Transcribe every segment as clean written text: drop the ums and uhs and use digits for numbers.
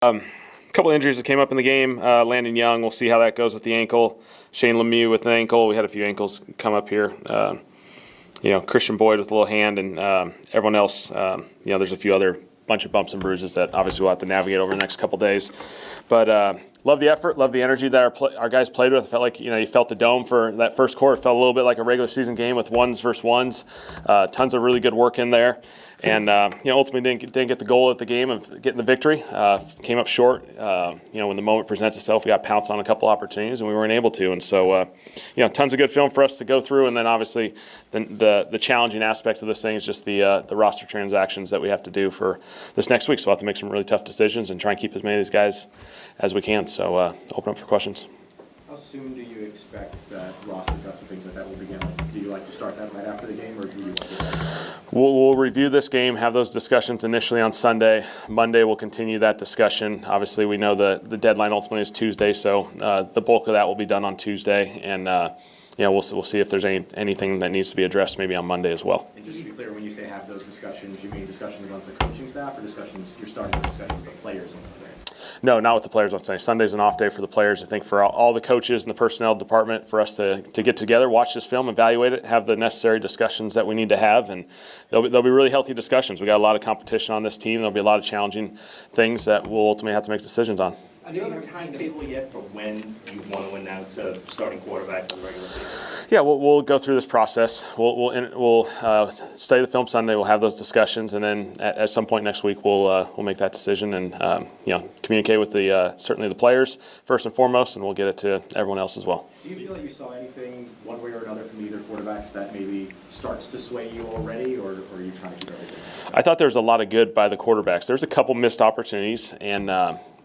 Couple injuries that came up in the game. Landon Young, we'll see how that goes with the ankle. Shane Lemieux with an ankle. We had a few ankles come up here. Christian Boyd with a little hand, and everyone else. There's a few other bunch of bumps and bruises that obviously we'll have to navigate over the next couple days. But love the effort, love the energy that our guys played with. Felt like you felt the dome for that first quarter. It felt a little bit like a regular season game with ones versus ones. Tons of really good work in there. And ultimately didn't get the goal at the game of getting the victory. Came up short. When the moment presents itself, we got pounced on a couple opportunities and we weren't able to. And so, tons of good film for us to go through. And then obviously the challenging aspect of this thing is just the roster transactions that we have to do for this next week. So we'll have to make some really tough decisions and try and keep as many of these guys as we can. So open up for questions. How soon do you expect that roster cuts and things like that will begin? Do you like to start that right after the game, or do you want to We'll review this game, have those discussions initially on Sunday. Monday we'll continue that discussion. Obviously we know the deadline ultimately is Tuesday, so the bulk of that will be done on Tuesday. And we'll see if there's anything that needs to be addressed maybe on Monday as well. And just to be clear, when you say have those discussions, you mean discussions among the coaching staff, or you're starting the discussion with the players on Sunday? No, not with the players on Sunday. Sunday's an off day for the players. I think for all the coaches and the personnel department, for us to get together, watch this film, evaluate it, have the necessary discussions that we need to have, and they'll be really healthy discussions. We got a lot of competition on this team. There'll be a lot of challenging things that we'll ultimately have to make decisions on. Do you have a timetable yet for when you want to announce a starting quarterback for the regular season? Yeah, we'll go through this process. We'll study the film Sunday. We'll have those discussions, and then at some point next week we'll make that decision and communicate with certainly the players first and foremost, and we'll get it to everyone else as well. Do you feel like you saw anything one way or another from either quarterbacks that maybe starts to sway you already, or are you trying to keep everything? I thought there was a lot of good by the quarterbacks. There's a couple missed opportunities,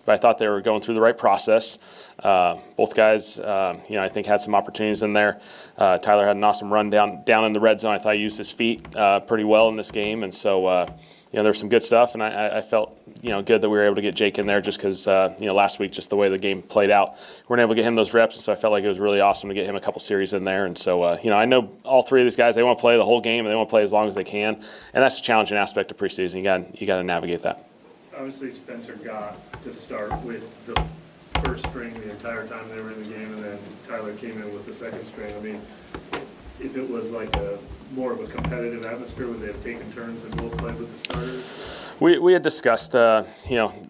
but I thought they were going through the right process. Both guys, I think had some opportunities in there. Tyler had an awesome run down in the red zone. I thought he used his feet pretty well in this game, and so there's some good stuff. And I felt good that we were able to get Jake in there just because last week just the way the game played out, we weren't able to get him those reps, and so I felt like it was really awesome to get him a couple series in there. And so I know all three of these guys, they want to play the whole game and they want to play as long as they can, and that's a challenging aspect of preseason. You got to navigate that. Obviously, Spencer got to start with the first string the entire time they were in the game, and then Tyler came in with the second string. I mean, if it was like more of a competitive atmosphere, would they have taken turns and both played with the starters? We had discussed, a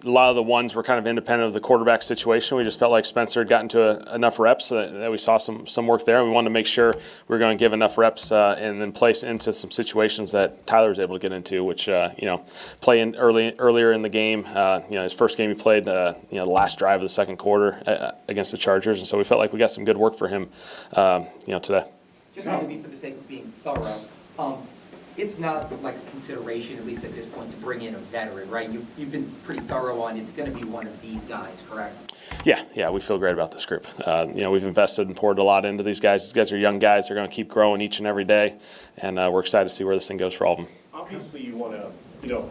lot of the ones were kind of independent of the quarterback situation. We just felt like Spencer had gotten to enough reps that we saw some work there. We wanted to make sure we were going to give enough reps and then place into some situations that Tyler was able to get into, which, play in earlier in the game. His first game he played, the last drive of the second quarter against the Chargers. And so we felt like we got some good work for him, today. Just maybe for the sake of being thorough, it's not like a consideration, at least at this point, to bring in a veteran, right? You've been pretty thorough on it's going to be one of these guys, correct? Yeah, we feel great about this group. We've invested and poured a lot into these guys. These guys are young guys. They're going to keep growing each and every day, and we're excited to see where this thing goes for all of them. Obviously, you want to,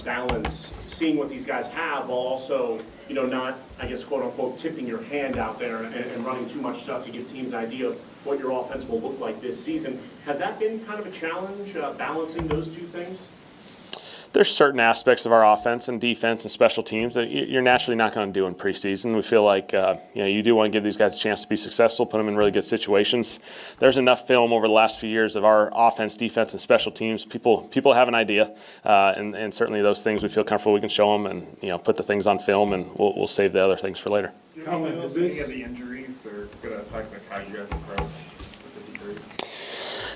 balance seeing what these guys have while also, not, I guess, quote unquote, tipping your hand out there and running too much stuff to give teams an idea of what your offense will look like this season. Has that been kind of a challenge, balancing those two things? There's certain aspects of our offense and defense and special teams that you're naturally not going to do in preseason. We feel like you do want to give these guys a chance to be successful, put them in really good situations. There's enough film over the last few years of our offense, defense, and special teams. People have an idea, and certainly those things we feel comfortable we can show them and put the things on film, and we'll save the other things for later. Kellen, is any of the injuries are going to affect how you guys approach the 53?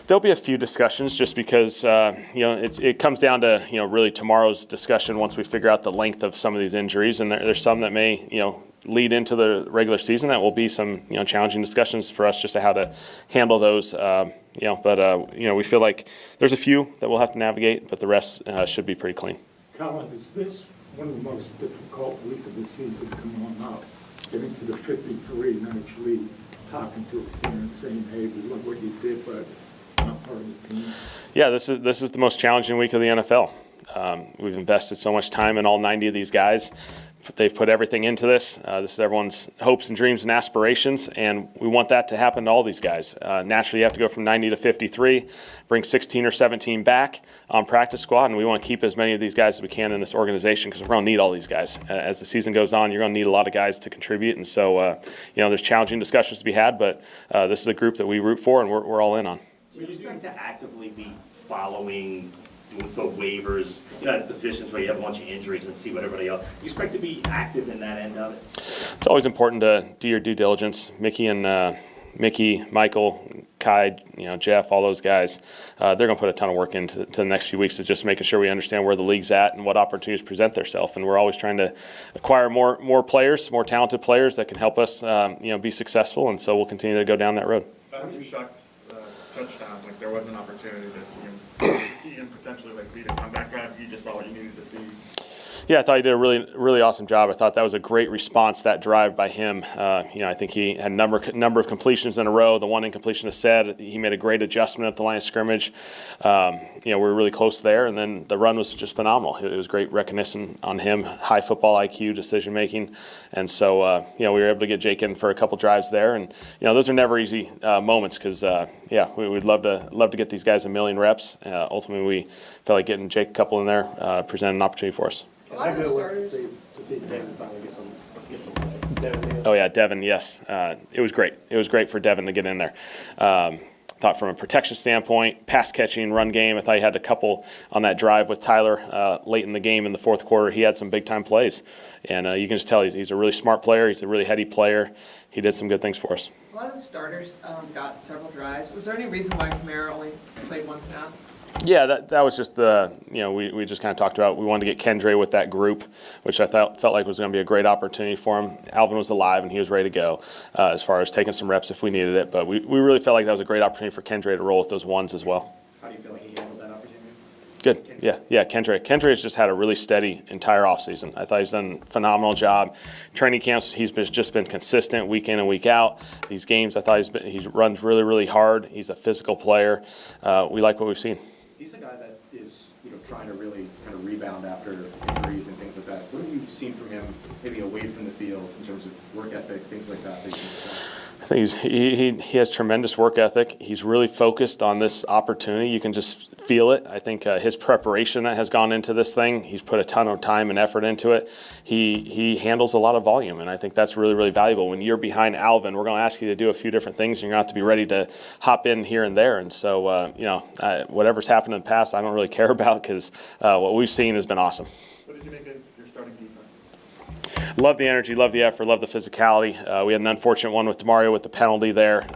There'll be a few discussions just because it comes down to really tomorrow's discussion once we figure out the length of some of these injuries, and there's some that may lead into the regular season. That will be some challenging discussions for us just to how to handle those. We feel like there's a few that we'll have to navigate, but the rest should be pretty clean. Kellen, is this one of the most difficult week of the season coming on up? Getting to the 53 and actually talking to a parent saying, hey, we love what you did, but not part of the team. Yeah, this is the most challenging week of the NFL. We've invested so much time in all 90 of these guys. They've put everything into this. This is everyone's hopes and dreams and aspirations, and we want that to happen to all these guys. Naturally, you have to go from 90 to 53, bring 16 or 17 back on practice squad, and we want to keep as many of these guys as we can in this organization because we're going to need all these guys. As the season goes on, you're going to need a lot of guys to contribute, and so there's challenging discussions to be had, but this is a group that we root for and we're all in on. Do you expect to actively be following the waivers, positions where you have a bunch of injuries and see what everybody else? You expect to be active in that end of it? It's always important to do your due diligence. Mickey, Michael, Kai, Jeff, all those guys, they're going to put a ton of work into the next few weeks, is just making sure we understand where the league's at and what opportunities present themselves. And we're always trying to acquire more players, more talented players that can help us, be successful. And so we'll continue to go down that road. Andrew Shuck's touchdown, like there was an opportunity to see him potentially like beat a comeback drive. You just saw what you needed to see. Yeah, I thought he did a really awesome job. I thought that was a great response, that drive by him. I think he had a number of completions in a row. The one incompletion is said. He made a great adjustment at the line of scrimmage. We were really close there, and then the run was just phenomenal. It was great recognition on him, high football IQ, decision making, and so we were able to get Jake in for a couple drives there. And those are never easy moments because we'd love to get these guys a million reps. Ultimately, we felt like getting Jake a couple in there presented an opportunity for us. How good was to see Devin finally get some play? Oh yeah, Devin. Yes, it was great. It was great for Devin to get in there. Thought from a protection standpoint, pass catching, run game. I thought he had a couple on that drive with Tyler late in the game in the fourth quarter. He had some big time plays, and you can just tell he's a really smart player. He's a really heady player. He did some good things for us. A lot of the starters got several drives. Was there any reason why Kamara only played one snap? Yeah, that was just we just kind of talked about, we wanted to get Kendra with that group, which I felt like was going to be a great opportunity for him. Alvin was alive and he was ready to go as far as taking some reps if we needed it. But we really felt like that was a great opportunity for Kendra to roll with those ones as well. How do you feel like he handled that opportunity? Good. Yeah, Kendra. Kendra has just had a really steady entire offseason. I thought he's done a phenomenal job. Training camps, he's just been consistent week in and week out. These games, I thought he runs really, really hard. He's a physical player. We like what we've seen. He's a guy that is, trying to really kind of rebound after injuries and things like that. What have you seen from him, maybe away from the field, in terms of work ethic, things like that? I think he has tremendous work ethic. He's really focused on this opportunity. You can just feel it. I think his preparation that has gone into this thing, he's put a ton of time and effort into it. He handles a lot of volume, and I think that's really, really valuable. When you're behind Alvin, we're going to ask you to do a few different things, and you're going to have to be ready to hop in here and there. And so, whatever's happened in the past, I don't really care about because what we've seen has been awesome. What did you make of your starting defense? Love the energy, love the effort, love the physicality. We had an unfortunate one with DeMario with the penalty there.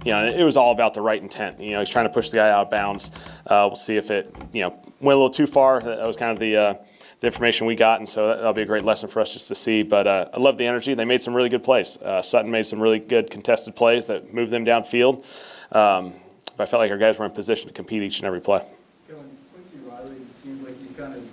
It was all about the right intent. He's trying to push the guy out of bounds. We'll see if it, went a little too far. That was kind of the information we got, and so that'll be a great lesson for us just to see. But I love the energy. They made some really good plays. Sutton made some really good contested plays that moved them downfield. But I felt like our guys were in position to compete each and every play. Kellen, Quincy Riley seems like he's kind of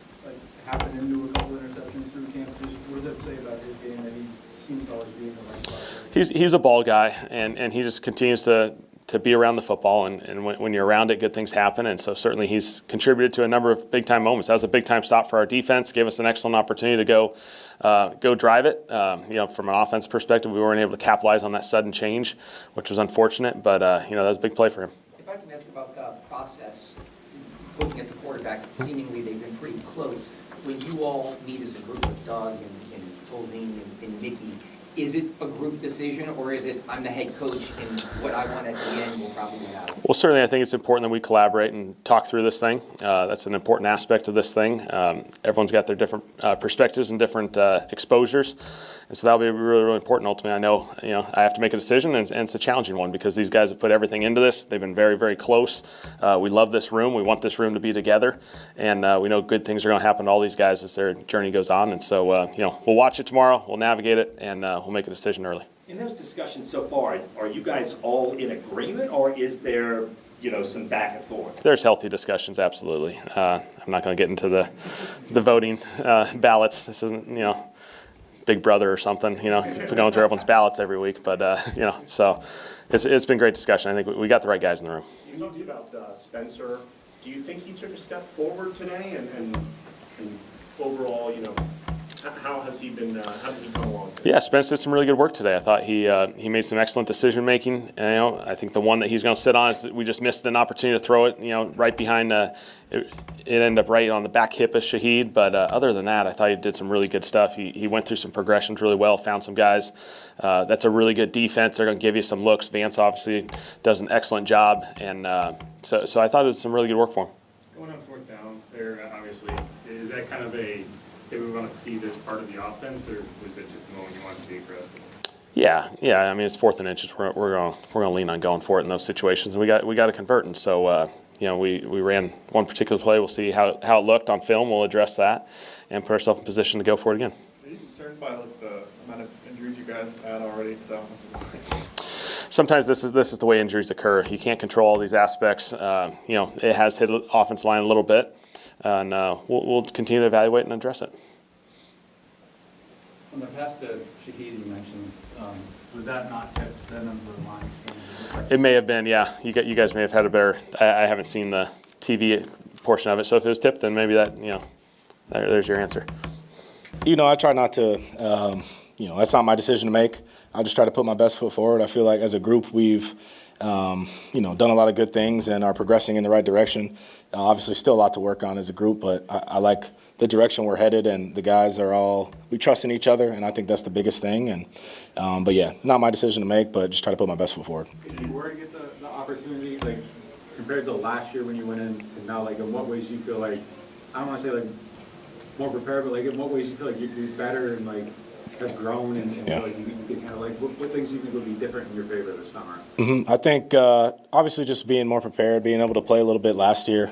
happened into a couple interceptions through camp. Just what does that say about his game, that he seems to always be in the right spot? He's a ball guy, and he just continues to be around the football, and when you're around it, good things happen. And so certainly he's contributed to a number of big-time moments. That was a big-time stop for our defense, gave us an excellent opportunity to go drive it. From an offense perspective, we weren't able to capitalize on that sudden change, which was unfortunate, but that was a big play for him. If I can ask about the process, looking at the quarterbacks, seemingly they've been pretty close. When you all meet as a group of Doug and Tolzien and Mickey, is it a group decision, or is it I'm the head coach and what I want at the end will probably happen? Well, certainly I think it's important that we collaborate and talk through this thing. That's an important aspect of this thing. Everyone's got their different perspectives and different exposures. And so that'll be really, really important. Ultimately, I know, I have to make a decision, and it's a challenging one because these guys have put everything into this. They've been very, very close. We love this room. We want this room to be together, and we know good things are going to happen to all these guys as their journey goes on. And so, we'll watch it tomorrow. We'll navigate it, and we'll make a decision early. In those discussions so far, are you guys all in agreement, or is there, some back and forth? There's healthy discussions, absolutely. I'm not going to get into the voting ballots. This isn't, Big Brother or something, going through everyone's ballots every week. But, so it's been great discussion. I think we got the right guys in the room. You talked about Spencer. Do you think he took a step forward today and overall, How has he been, how did he come along? Yeah, Spence did some really good work today. I thought he made some excellent decision making. I think the one that he's going to sit on is that we just missed an opportunity to throw it. Right behind. It ended up right on the back hip of Shaheed. But other than that, I thought he did some really good stuff. He went through some progressions really well. Found some guys. That's a really good defense. They're going to give you some looks. Vance obviously does an excellent job, and so I thought it was some really good work for him. Going on fourth down there, obviously, is that kind of a, hey, we want to see this part of the offense, or was it just the moment you wanted to be aggressive? Yeah. I mean, it's 4th and inches. We're going to lean on going for it in those situations, and we got to convert. And so we ran one particular play. We'll see how it looked on film. We'll address that and put ourselves in position to go for it again. Are you concerned by the amount of injuries you guys had already to the offensive line? Sometimes this is the way injuries occur. You can't control all these aspects. It has hit offensive line a little bit, and we'll continue to evaluate and address it. On the pass to Shaheed you mentioned, was that not tipped then on the lines? It may have been, yeah. You guys may have had a better. I haven't seen the TV portion of it, so if it was tipped, then maybe that there's your answer. I try not to. That's not my decision to make. I just try to put my best foot forward. I feel like as a group we've, done a lot of good things and are progressing in the right direction. Obviously, still a lot to work on as a group, but I like the direction we're headed, and the guys we trust in each other, and I think that's the biggest thing. And but yeah, not my decision to make, but just try to put my best foot forward. If you were to get the opportunity, like compared to last year when you went in to now, like in what ways do you feel like, I don't want to say like more prepared, but like in what ways do you feel like you do better and like have grown and feel like you can kind of like what things do you think will be different in your favor this summer? I think obviously just being more prepared, being able to play a little bit last year.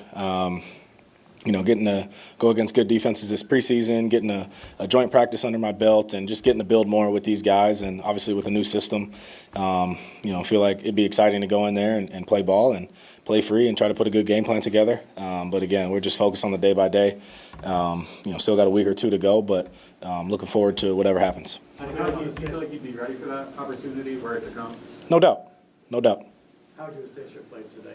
Getting to go against good defenses this preseason, getting a joint practice under my belt, and just getting to build more with these guys, and obviously with a new system, feel like it'd be exciting to go in there and play ball and play free and try to put a good game plan together. But again, we're just focused on the day by day. Still got a week or two to go, but looking forward to whatever happens. Do you feel like you'd be ready for that opportunity where it to come? No doubt. How would you assess your play today?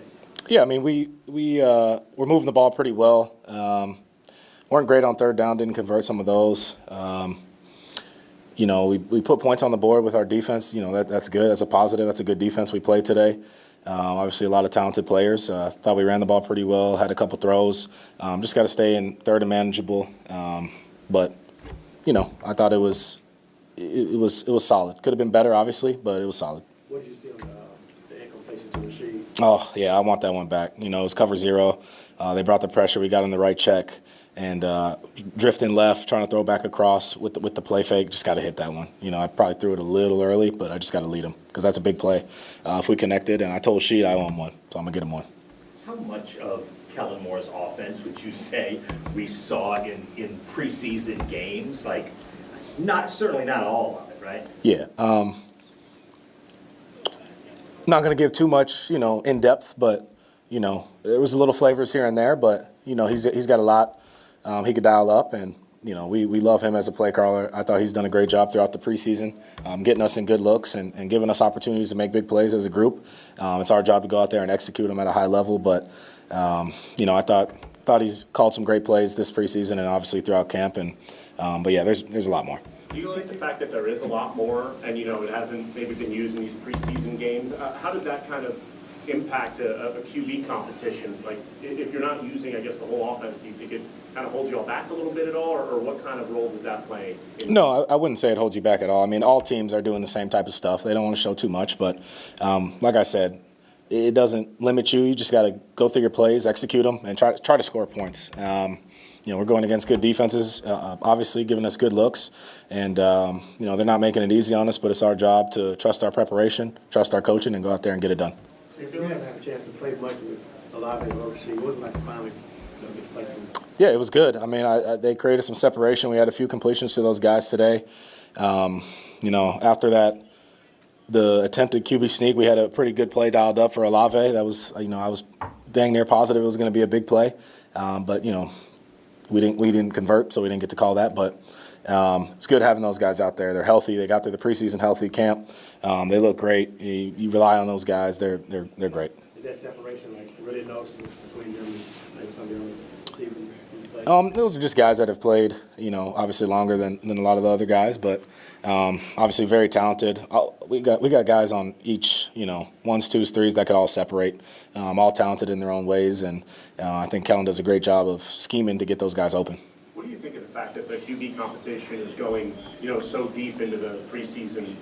Yeah, I mean, we're moving the ball pretty well. Weren't great on third down, didn't convert some of those. We put points on the board with our defense. That's good. That's a positive. That's a good defense we played today. Obviously, a lot of talented players. Thought we ran the ball pretty well, had a couple throws. Just got to stay in third and manageable. But I thought it was solid. Could have been better, obviously, but it was solid. What did you see on the incompletion to Rasheed? Oh, yeah, I want that one back. It was cover zero. They brought the pressure. We got in the right check. And drifting left, trying to throw back across with the play fake, just got to hit that one. I probably threw it a little early, but I just got to lead him because that's a big play. If we connected, and I told Sheed I want one, so I'm going to get him one. How much of Kellen Moore's offense would you say we saw in preseason games? Like, certainly not all of it, right? Yeah. Not going to give too much, in depth, but there was a little flavors here and there, but he's got a lot he could dial up, and we love him as a play caller. I thought he's done a great job throughout the preseason, getting us in good looks and giving us opportunities to make big plays as a group. It's our job to go out there and execute them at a high level, but I thought he's called some great plays this preseason and obviously throughout camp, and but yeah, there's a lot more. Do you like the fact that there is a lot more and, it hasn't maybe been used in these preseason games? How does that kind of impact a QB competition? Like, if you're not using, I guess, the whole offense, do you think it kind of holds you all back a little bit at all, or what kind of role does that play? No, I wouldn't say it holds you back at all. I mean, all teams are doing the same type of stuff. They don't want to show too much, but like I said, it doesn't limit you. You just got to go through your plays, execute them, and try to score points. We're going against good defenses, obviously giving us good looks, and they're not making it easy on us. But it's our job to trust our preparation, trust our coaching, and go out there and get it done. So you haven't had a chance to play much with a lot of overseas. It wasn't like finally get to play some. Yeah, it was good. I mean, they created some separation. We had a few completions to those guys today. After that, the attempted QB sneak, we had a pretty good play dialed up for Olave. That was, I was dang near positive it was going to be a big play, but we didn't convert, so we didn't get to call that. But it's good having those guys out there. They're healthy. They got through the preseason healthy camp. They look great. You rely on those guys. They're great. Is that separation like really noticeable between them and maybe some of the other receivers? Those are just guys that have played, obviously longer than a lot of the other guys, but obviously very talented. We got guys on each, ones, twos, threes that could all separate, all talented in their own ways, and I think Kellen does a great job of scheming to get those guys open. What do you think of the fact that the QB competition is going, so deep into the preseason?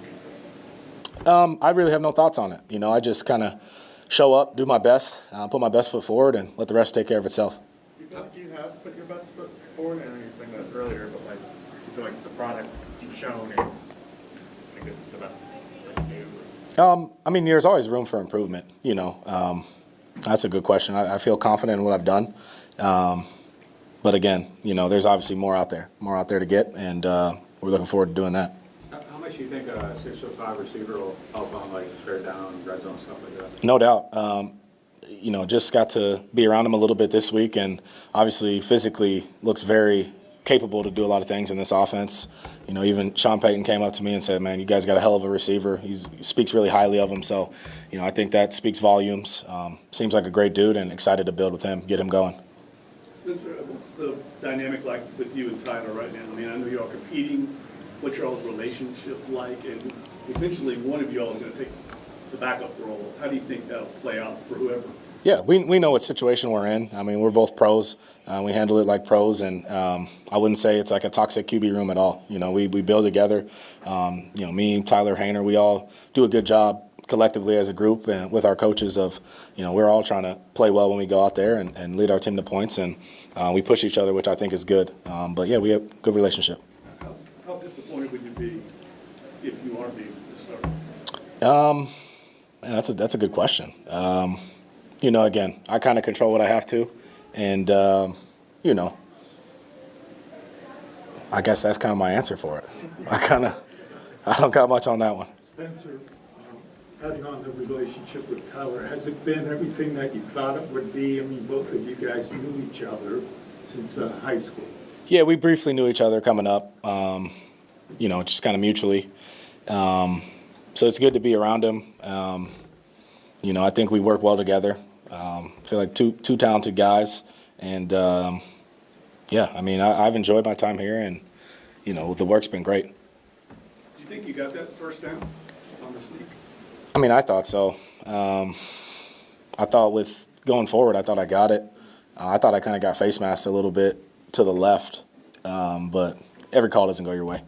I really have no thoughts on it. I just kind of show up, do my best, put my best foot forward, and let the rest take care of itself. Do you feel like you have put your best foot forward? I know you were saying that earlier, but like, do you feel like the product you've shown is, I guess, the best that you do? There's always room for improvement. That's a good question. I feel confident in what I've done. But again, there's obviously more out there to get, and we're looking forward to doing that. How much do you think a 6'5" receiver will help on like third down, red zone, stuff like that? No doubt. Just got to be around him a little bit this week, and obviously physically looks very capable to do a lot of things in this offense. Even Sean Payton came up to me and said, "Man, you guys got a hell of a receiver." He speaks really highly of him, so I think that speaks volumes. Seems like a great dude, and excited to build with him, get him going. Spencer, what's the dynamic like with you and Tyler right now? I know you're all competing. What's your all's relationship like? And eventually one of you all is going to take the backup role. How do you think that'll play out for whoever? Yeah, we know what situation we're in. We're both pros. We handle it like pros, and I wouldn't say it's like a toxic QB room at all. We build together. Me, Tyler, Hayner, we all do a good job collectively as a group and with our coaches of, we're all trying to play well when we go out there and lead our team to points, and we push each other, which I think is good. But yeah, we have a good relationship. How disappointed would you be if you aren't the starter? That's a good question. Again, I kind of control what I have to, and I guess that's kind of my answer for it. I don't got much on that one. Spencer, adding on the relationship with Tyler, has it been everything that you thought it would be? Both of you guys knew each other since high school. Yeah, we briefly knew each other coming up, just kind of mutually. So it's good to be around him. I think we work well together. Feel like two talented guys, and I've enjoyed my time here, and the work's been great. Do you think you got that first down on the sneak? I thought so. I thought with going forward, I thought I got it. I thought I kind of got face masked a little bit to the left, but every call doesn't go your way.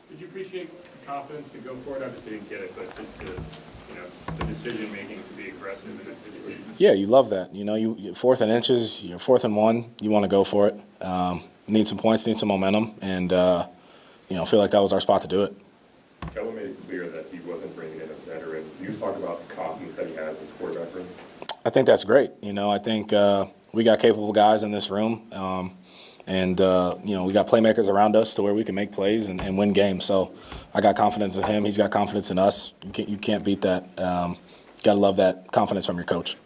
Did you appreciate the confidence to go for it? Obviously you didn't get it, but just the decision making to be aggressive in that situation. Yeah, you love that. You 4th and inches, you're 4th and 1, you want to go for it. Need some points, need some momentum, and feel like that was our spot to do it. Kellen made it clear that he wasn't bringing in a veteran. You talk about the confidence that he has in his quarterback room. I think that's great. I think we got capable guys in this room, and we got playmakers around us to where we can make plays and win games. So I got confidence in him. He's got confidence in us. You can't beat that. Got to love that confidence from your coach.